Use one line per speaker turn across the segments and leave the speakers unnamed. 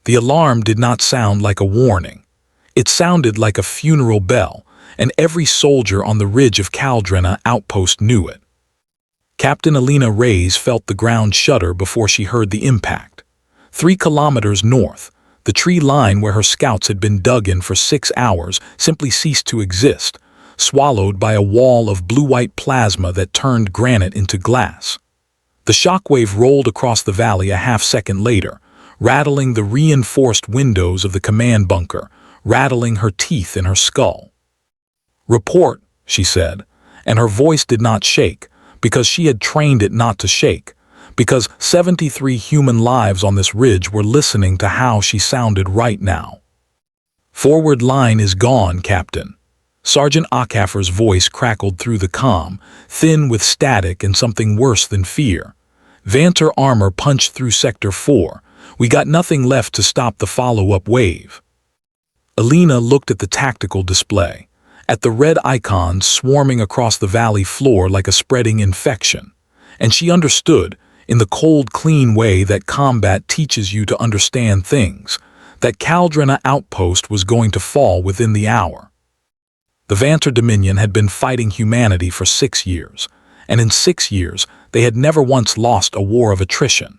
The alarm did not sound like a warning. It sounded like a funeral bell, and every soldier on the ridge of Caldrena outpost knew it. Captain Alina Reyes felt the ground shudder before she heard the impact. 3 kilometers north, the tree line where her scouts had been dug in for 6 hours simply ceased to exist, swallowed by a wall of blue-white plasma that turned granite into glass. The shockwave rolled across the valley a half-second later, rattling the reinforced windows of the command bunker, rattling her teeth in her skull. "Report," she said, and her voice did not shake, because she had trained it not to shake, because 73 human lives on this ridge were listening to how she sounded right now. "Forward line is gone, Captain." Sergeant Acaffer's voice crackled through the comm, thin with static and something worse than fear. "Vanter armor punched through Sector 4. We got nothing left to stop the follow-up wave." Alina looked at the tactical display, at the red icons swarming across the valley floor like a spreading infection, and she understood, in the cold, clean way that combat teaches you to understand things, that Caldrena outpost was going to fall within the hour. The Vanter Dominion had been fighting humanity for 6 years, and in 6 years they had never once lost a war of attrition.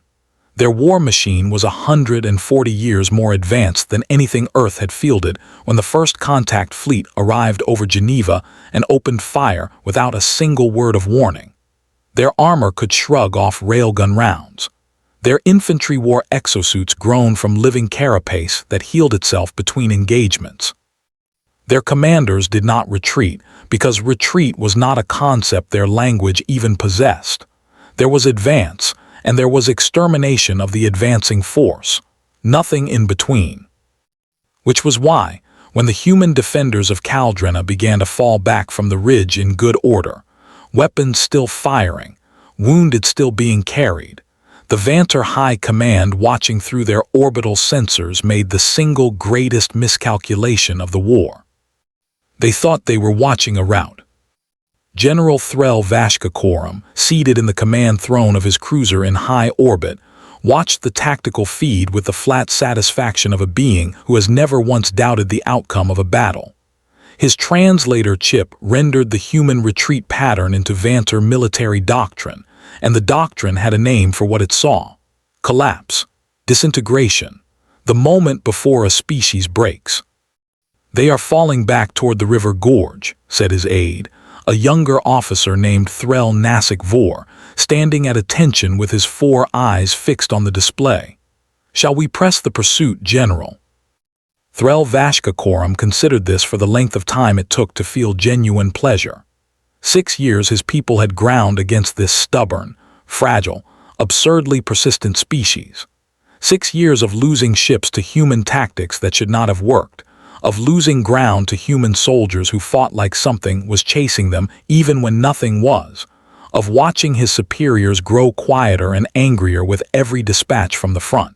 Their war machine was 140 years more advanced than anything Earth had fielded when the first contact fleet arrived over Geneva and opened fire without a single word of warning. Their armor could shrug off railgun rounds. Their infantry wore exosuits grown from living carapace that healed itself between engagements. Their commanders did not retreat, because retreat was not a concept their language even possessed. There was advance, and there was extermination of the advancing force, nothing in between. Which was why, when the human defenders of Caldrena began to fall back from the ridge in good order, weapons still firing, wounded still being carried, the Vanter High Command watching through their orbital sensors made the single greatest miscalculation of the war. They thought they were watching a rout. General Threl Vashkakorum, seated in the command throne of his cruiser in high orbit, watched the tactical feed with the flat satisfaction of a being who has never once doubted the outcome of a battle. His translator chip rendered the human retreat pattern into Vanter military doctrine, and the doctrine had a name for what it saw: collapse, disintegration, the moment before a species breaks. "They are falling back toward the river gorge," said his aide, a younger officer named Threl Nasik Vor, standing at attention with his 4 eyes fixed on the display. "Shall we press the pursuit, General?" Threl Vashkakorum considered this for the length of time it took to feel genuine pleasure. 6 years his people had ground against this stubborn, fragile, absurdly persistent species. 6 years of losing ships to human tactics that should not have worked, of losing ground to human soldiers who fought like something was chasing them even when nothing was, of watching his superiors grow quieter and angrier with every dispatch from the front.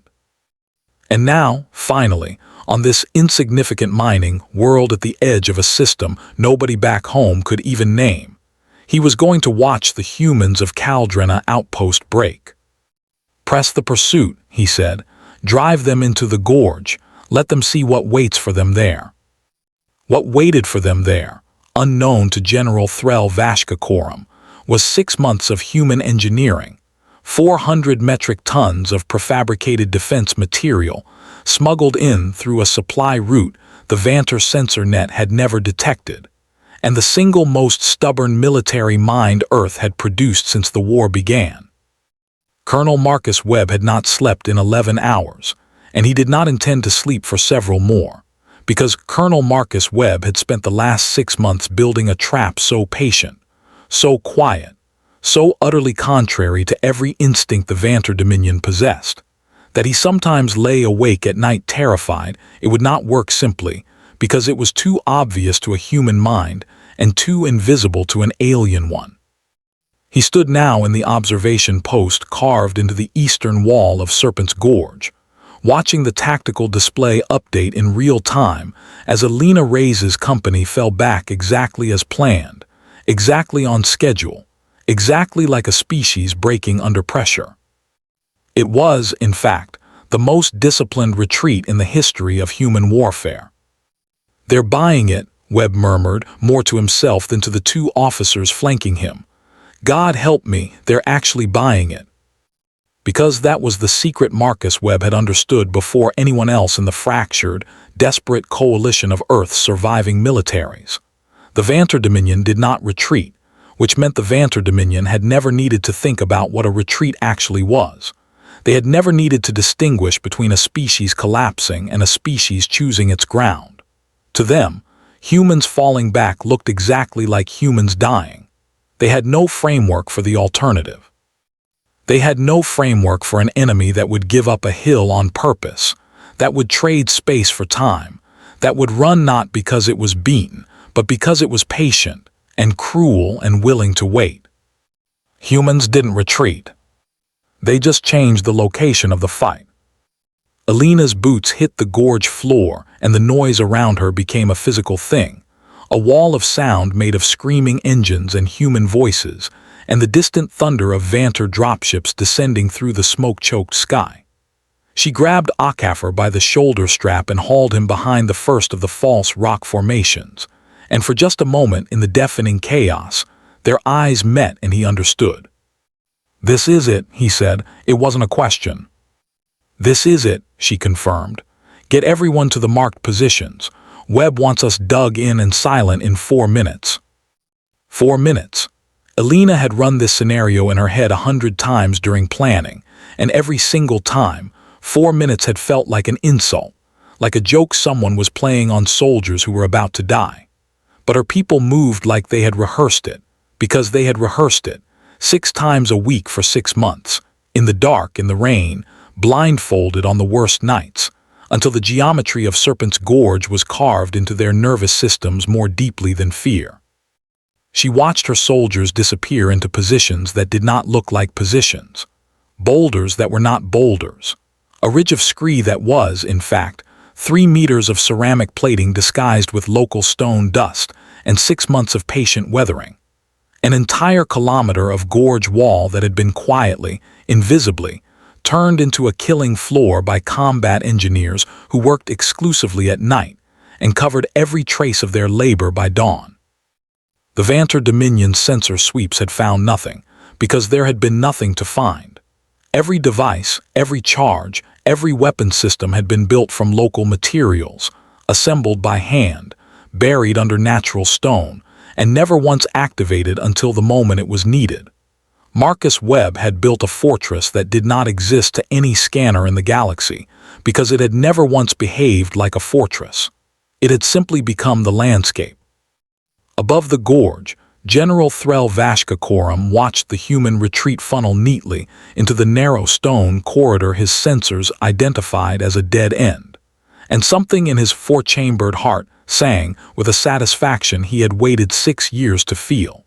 And now, finally, on this insignificant mining world at the edge of a system nobody back home could even name, he was going to watch the humans of Caldrena outpost break. "Press the pursuit," he said. "Drive them into the gorge. Let them see what waits for them there." What waited for them there, unknown to General Threl Vashkakorum, was 6 months of human engineering, 400 metric tons of prefabricated defense material, smuggled in through a supply route the Vanter sensor net had never detected, and the single most stubborn military mind Earth had produced since the war began. Colonel Marcus Webb had not slept in 11 hours, and he did not intend to sleep for several more, because Colonel Marcus Webb had spent the last 6 months building a trap so patient, so quiet, so utterly contrary to every instinct the Vanter Dominion possessed, that he sometimes lay awake at night terrified it would not work simply because it was too obvious to a human mind and too invisible to an alien one. He stood now in the observation post carved into the eastern wall of Serpent's Gorge, watching the tactical display update in real time as Alina Reyes' company fell back exactly as planned, exactly on schedule, exactly like a species breaking under pressure. It was, in fact, the most disciplined retreat in the history of human warfare. "They're buying it," Webb murmured, more to himself than to the two officers flanking him. "God help me, they're actually buying it." Because that was the secret Marcus Webb had understood before anyone else in the fractured, desperate coalition of Earth's surviving militaries. The Vanter Dominion did not retreat, which meant the Vanter Dominion had never needed to think about what a retreat actually was. They had never needed to distinguish between a species collapsing and a species choosing its ground. To them, humans falling back looked exactly like humans dying. They had no framework for the alternative. They had no framework for an enemy that would give up a hill on purpose, that would trade space for time, that would run not because it was beaten, but because it was patient and cruel and willing to wait. Humans didn't retreat. They just changed the location of the fight. Alina's boots hit the gorge floor, and the noise around her became a physical thing, a wall of sound made of screaming engines and human voices, and the distant thunder of Vanter dropships descending through the smoke-choked sky. She grabbed Akafor by the shoulder strap and hauled him behind the first of the false rock formations, and for just a moment in the deafening chaos, their eyes met and he understood. "This is it," he said. It wasn't a question. "This is it," she confirmed. "Get everyone to the marked positions. Webb wants us dug in and silent in 4 minutes." 4 minutes. Alina had run this scenario in her head 100 times during planning, and every single time, 4 minutes had felt like an insult, like a joke someone was playing on soldiers who were about to die. But her people moved like they had rehearsed it, because they had rehearsed it, 6 times a week for 6 months, in the dark, in the rain, blindfolded on the worst nights, until the geometry of Serpent's Gorge was carved into their nervous systems more deeply than fear. She watched her soldiers disappear into positions that did not look like positions, boulders that were not boulders, a ridge of scree that was, in fact, 3 meters of ceramic plating disguised with local stone dust and 6 months of patient weathering, an entire kilometer of gorge wall that had been quietly, invisibly, turned into a killing floor by combat engineers who worked exclusively at night and covered every trace of their labor by dawn. The Vanter Dominion's sensor sweeps had found nothing, because there had been nothing to find. Every device, every charge, every weapon system had been built from local materials, assembled by hand, buried under natural stone, and never once activated until the moment it was needed. Marcus Webb had built a fortress that did not exist to any scanner in the galaxy, because it had never once behaved like a fortress. It had simply become the landscape. Above the gorge, General Threll Vashkakorum watched the human retreat funnel neatly into the narrow stone corridor his sensors identified as a dead end, and something in his 4-chambered heart sang with a satisfaction he had waited 6 years to feel.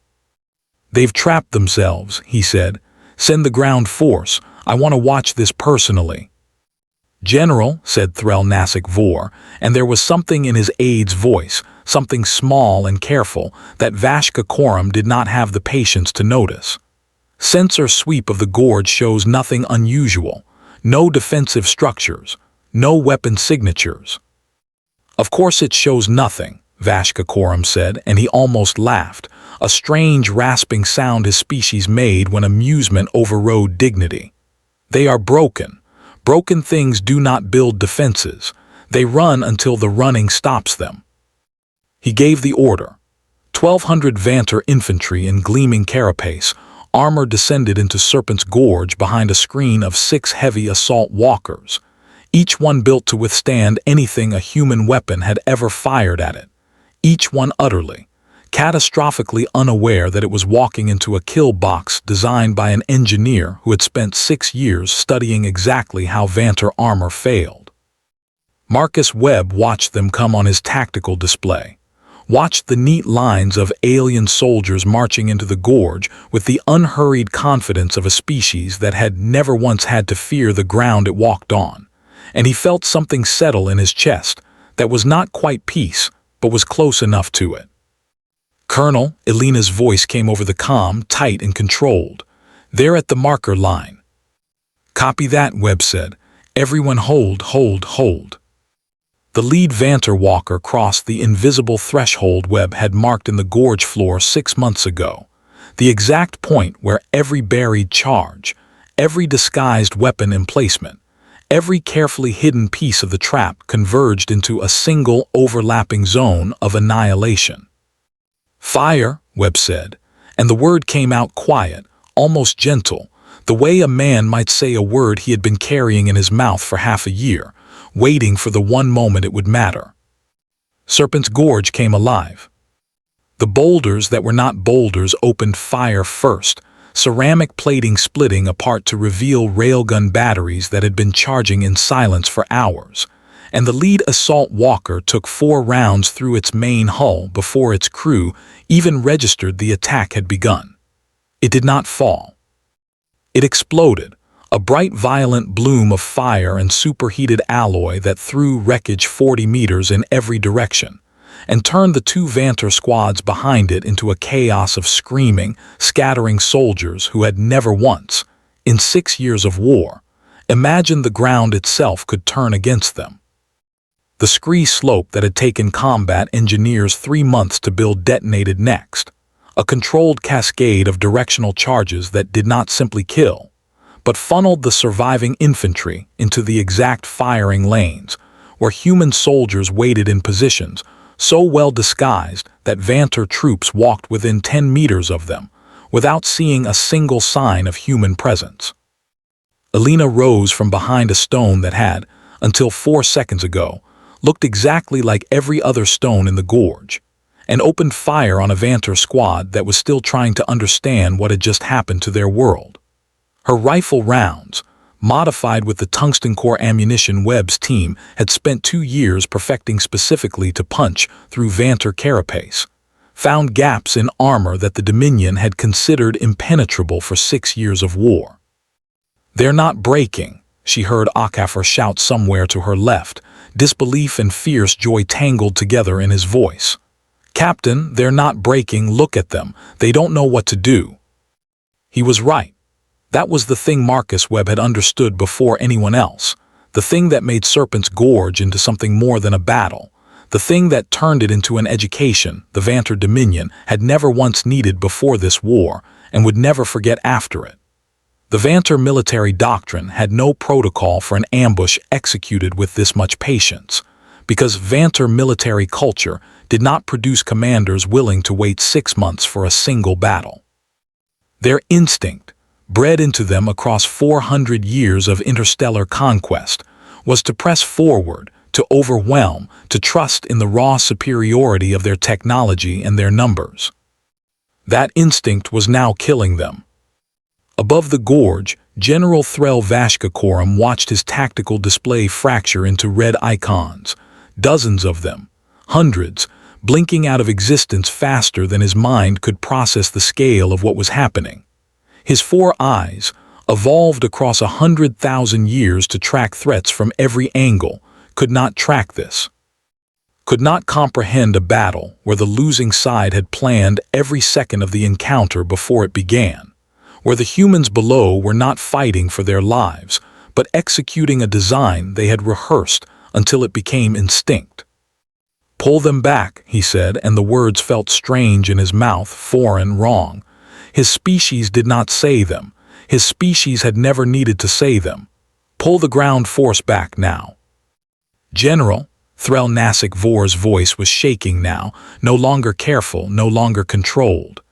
"They've trapped themselves," he said. "Send the ground force. I want to watch this personally." "General," said Threll Nasik Vor, and there was something in his aide's voice, something small and careful, that Vashkakorum did not have the patience to notice. "Sensor sweep of the gorge shows nothing unusual, no defensive structures, no weapon signatures." "Of course it shows nothing," Vashkakorum said, and he almost laughed, a strange rasping sound his species made when amusement overrode dignity. "They are broken. Broken things do not build defenses. They run until the running stops them." He gave the order. 1,200 Vanter infantry in gleaming carapace, armor descended into Serpent's Gorge behind a screen of 6 heavy assault walkers, each one built to withstand anything a human weapon had ever fired at it, each one utterly, catastrophically unaware that it was walking into a kill box designed by an engineer who had spent 6 years studying exactly how Vanter armor failed. Marcus Webb watched them come on his tactical display, watched the neat lines of alien soldiers marching into the gorge with the unhurried confidence of a species that had never once had to fear the ground it walked on, and he felt something settle in his chest that was not quite peace, but was close enough to it. "Colonel," Alina's voice came over the comm, tight and controlled. "They're at the marker line." "Copy that," Webb said. Everyone hold. The lead Vanter walker crossed the invisible threshold Webb had marked in the gorge floor 6 months ago, the exact point where every buried charge, every disguised weapon emplacement, every carefully hidden piece of the trap converged into a single overlapping zone of annihilation. "Fire," Webb said, and the word came out quiet, almost gentle, the way a man might say a word he had been carrying in his mouth for half a year, waiting for the one moment it would matter. Serpent's Gorge came alive. The boulders that were not boulders opened fire first, ceramic plating splitting apart to reveal railgun batteries that had been charging in silence for hours, and the lead assault walker took 4 rounds through its main hull before its crew even registered the attack had begun. It did not fall. It exploded, a bright violent bloom of fire and superheated alloy that threw wreckage 40 meters in every direction, and turned the 2 Vanter squads behind it into a chaos of screaming, scattering soldiers who had never once, in 6 years of war, imagined the ground itself could turn against them. The scree slope that had taken combat engineers 3 months to build detonated next, a controlled cascade of directional charges that did not simply kill, but funneled the surviving infantry into the exact firing lanes, where human soldiers waited in positions so well disguised that Vanter troops walked within 10 meters of them, without seeing a single sign of human presence. Alina rose from behind a stone that had, until 4 seconds ago, looked exactly like every other stone in the gorge, and opened fire on a Vanter squad that was still trying to understand what had just happened to their world. Her rifle rounds, modified with the tungsten core ammunition Webb's team had spent 2 years perfecting specifically to punch through Vanter carapace, found gaps in armor that the Dominion had considered impenetrable for 6 years of war. "They're not breaking," she heard Akafor shout somewhere to her left, disbelief and fierce joy tangled together in his voice. "Captain, they're not breaking, look at them, they don't know what to do." He was right. That was the thing Marcus Webb had understood before anyone else, the thing that made Serpent's Gorge into something more than a battle, the thing that turned it into an education the Vanter Dominion had never once needed before this war and would never forget after it. The Vanter military doctrine had no protocol for an ambush executed with this much patience, because Vanter military culture did not produce commanders willing to wait 6 months for a single battle. Their instinct, bred into them across 400 years of interstellar conquest, was to press forward, to overwhelm, to trust in the raw superiority of their technology and their numbers. That instinct was now killing them. Above the gorge, General Threl Vashkakorum watched his tactical display fracture into red icons, dozens of them, hundreds, blinking out of existence faster than his mind could process the scale of what was happening. His 4 eyes, evolved across 100,000 years to track threats from every angle, could not track this. Could not comprehend a battle where the losing side had planned every second of the encounter before it began, where the humans below were not fighting for their lives, but executing a design they had rehearsed until it became instinct. "Pull them back," he said, and the words felt strange in his mouth, foreign, wrong. His species did not say them. His species had never needed to say them. "Pull the ground force back now." "General," Threl Nasik Vor's voice was shaking now, no longer careful, no longer controlled.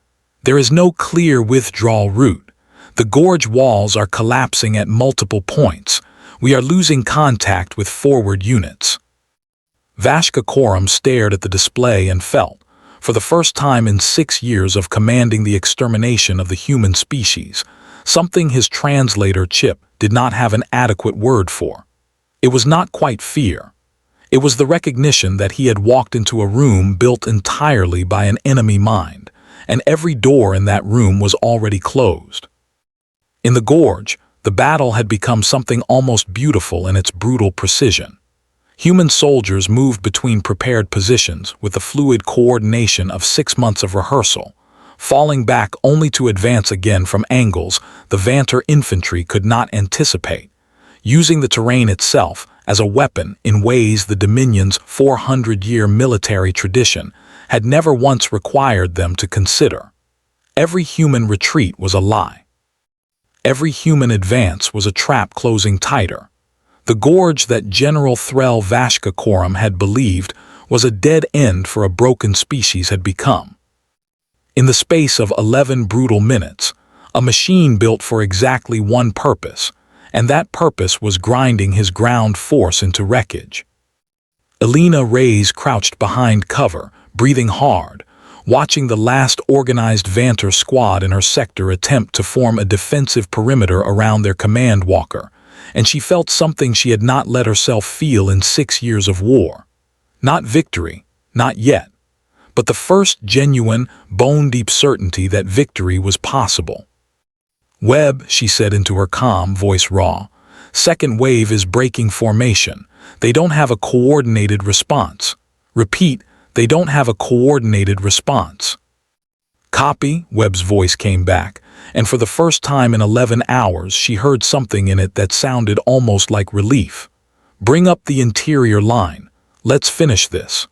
"There is no clear withdrawal route. The gorge walls are collapsing at multiple points. We are losing contact with forward units." Vashkakorum stared at the display and felt, for the first time in 6 years of commanding the extermination of the human species, something his translator chip did not have an adequate word for. It was not quite fear. It was the recognition that he had walked into a room built entirely by an enemy mind, and every door in that room was already closed. In the gorge, the battle had become something almost beautiful in its brutal precision. Human soldiers moved between prepared positions with the fluid coordination of 6 months of rehearsal, falling back only to advance again from angles the Vanter infantry could not anticipate, using the terrain itself as a weapon in ways the Dominion's 400-year military tradition had never once required them to consider. Every human retreat was a lie. Every human advance was a trap closing tighter. The gorge that General Threl Vashka Coram had believed was a dead end for a broken species had become. In the space of 11 brutal minutes, a machine built for exactly one purpose, and that purpose was grinding his ground force into wreckage. Elena Reyes crouched behind cover, breathing hard, watching the last organized Vanter squad in her sector attempt to form a defensive perimeter around their command walker, and she felt something she had not let herself feel in 6 years of war. Not victory, not yet, but the first genuine, bone-deep certainty that victory was possible. "Webb," she said into her calm, voice raw, "second wave is breaking formation. They don't have a coordinated response. Repeat, they don't have a coordinated response." "Copy," Webb's voice came back, and for the first time in 11 hours she heard something in it that sounded almost like relief. "Bring up the interior line. Let's finish this."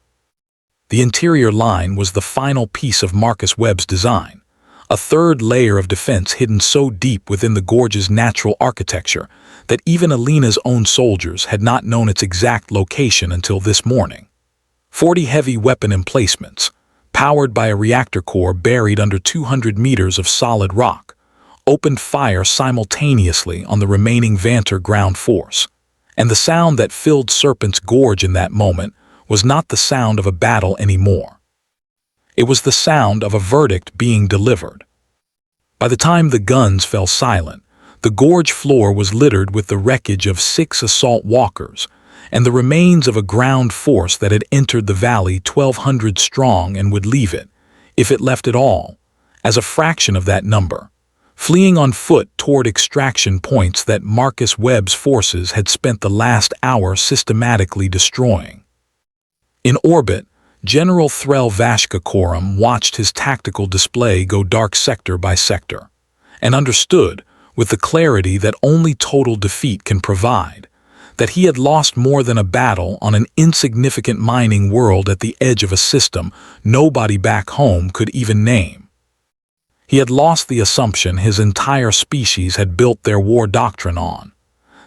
The interior line was the final piece of Marcus Webb's design, a third layer of defense hidden so deep within the gorge's natural architecture that even Elena's own soldiers had not known its exact location until this morning. 40 heavy weapon emplacements, powered by a reactor core buried under 200 meters of solid rock, opened fire simultaneously on the remaining Vanter ground force, and the sound that filled Serpent's Gorge in that moment was not the sound of a battle anymore. It was the sound of a verdict being delivered. By the time the guns fell silent, the gorge floor was littered with the wreckage of 6 assault walkers and the remains of a ground force that had entered the valley 1,200 strong and would leave it, if it left at all, as a fraction of that number, fleeing on foot toward extraction points that Marcus Webb's forces had spent the last hour systematically destroying. In orbit, General Threl Vashka Coram watched his tactical display go dark sector by sector, and understood, with the clarity that only total defeat can provide, that he had lost more than a battle on an insignificant mining world at the edge of a system nobody back home could even name. He had lost the assumption his entire species had built their war doctrine on,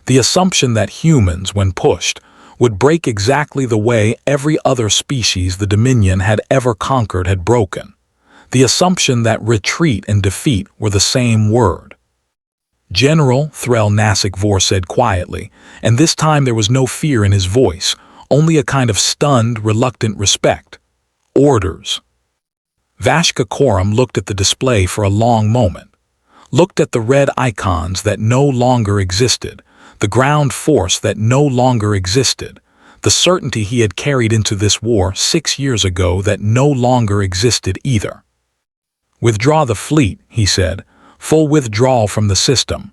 the assumption that humans, when pushed, would break exactly the way every other species the Dominion had ever conquered had broken, the assumption that retreat and defeat were the same word. "General," Threl Nasik Vor said quietly, and this time there was no fear in his voice, only a kind of stunned, reluctant respect. "Orders." Vashka Coram looked at the display for a long moment, looked at the red icons that no longer existed, the ground force that no longer existed, the certainty he had carried into this war 6 years ago that no longer existed either. "Withdraw the fleet," he said, "full withdrawal from the system."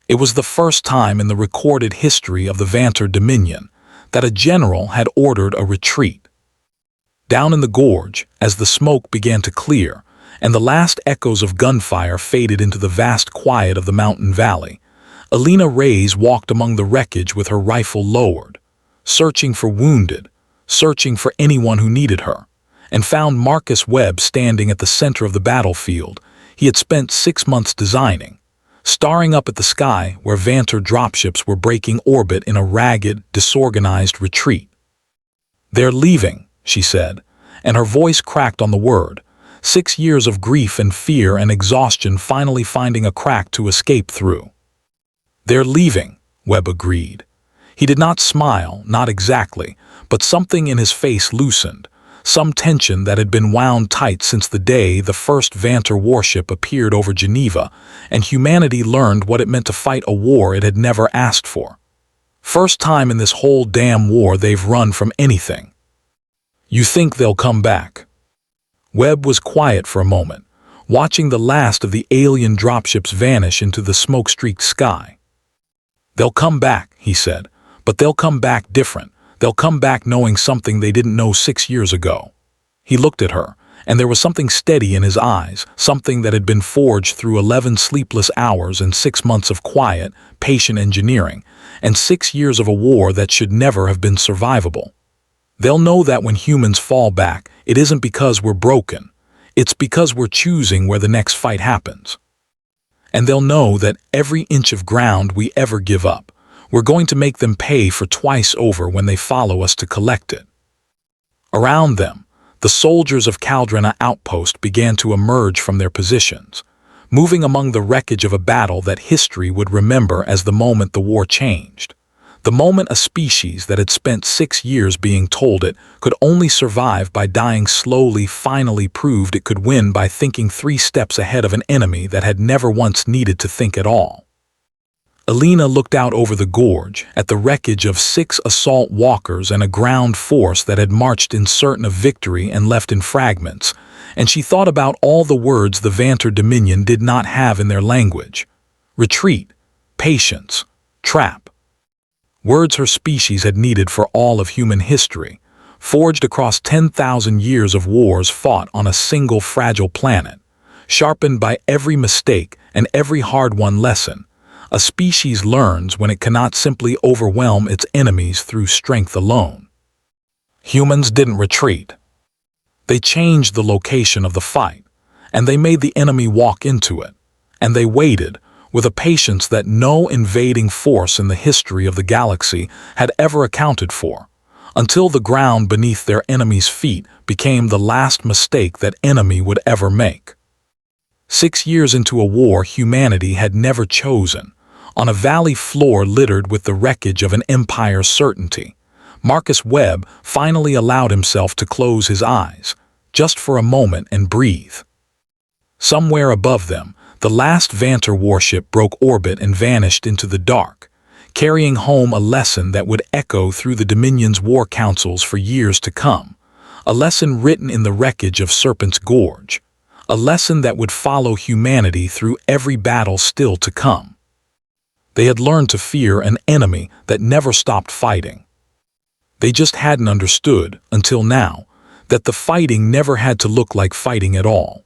It was the first time in the recorded history of the Vanter Dominion that a general had ordered a retreat. Down in the gorge, as the smoke began to clear, and the last echoes of gunfire faded into the vast quiet of the mountain valley, Elena Reyes walked among the wreckage with her rifle lowered, searching for wounded, searching for anyone who needed her, and found Marcus Webb standing at the center of the battlefield he had spent 6 months designing, staring up at the sky where Vanter dropships were breaking orbit in a ragged, disorganized retreat. "They're leaving," she said, and her voice cracked on the word, 6 years of grief and fear and exhaustion finally finding a crack to escape through. "They're leaving," Webb agreed. He did not smile, not exactly, but something in his face loosened, some tension that had been wound tight since the day the first Vanter warship appeared over Geneva and humanity learned what it meant to fight a war it had never asked for. First time in this whole damn war they've run from anything. "You think they'll come back?" Webb was quiet for a moment, watching the last of the alien dropships vanish into the smoke-streaked sky. "They'll come back," he said, "but they'll come back different. They'll come back knowing something they didn't know 6 years ago." He looked at her, and there was something steady in his eyes, something that had been forged through 11 sleepless hours and 6 months of quiet, patient engineering, and 6 years of a war that should never have been survivable. They'll know that when humans fall back, it isn't because we're broken. It's because we're choosing where the next fight happens. And they'll know that every inch of ground we ever give up, we're going to make them pay for twice over when they follow us to collect it. Around them, the soldiers of Caldrena Outpost began to emerge from their positions, moving among the wreckage of a battle that history would remember as the moment the war changed. The moment a species that had spent 6 years being told it could only survive by dying slowly finally proved it could win by thinking 3 steps ahead of an enemy that had never once needed to think at all. Alina looked out over the gorge at the wreckage of 6 assault walkers and a ground force that had marched in certain of victory and left in fragments, and she thought about all the words the Vanter Dominion did not have in their language. Retreat, patience, trap. Words her species had needed for all of human history, forged across 10,000 years of wars fought on a single fragile planet, sharpened by every mistake and every hard-won lesson. A species learns when it cannot simply overwhelm its enemies through strength alone. Humans didn't retreat. They changed the location of the fight, and they made the enemy walk into it, and they waited, with a patience that no invading force in the history of the galaxy had ever accounted for, until the ground beneath their enemy's feet became the last mistake that enemy would ever make. 6 years into a war humanity had never chosen, on a valley floor littered with the wreckage of an empire's certainty, Marcus Webb finally allowed himself to close his eyes, just for a moment, and breathe. Somewhere above them, the last Vanter warship broke orbit and vanished into the dark, carrying home a lesson that would echo through the Dominion's war councils for years to come, a lesson written in the wreckage of Serpent's Gorge, a lesson that would follow humanity through every battle still to come. They had learned to fear an enemy that never stopped fighting. They just hadn't understood, until now, that the fighting never had to look like fighting at all.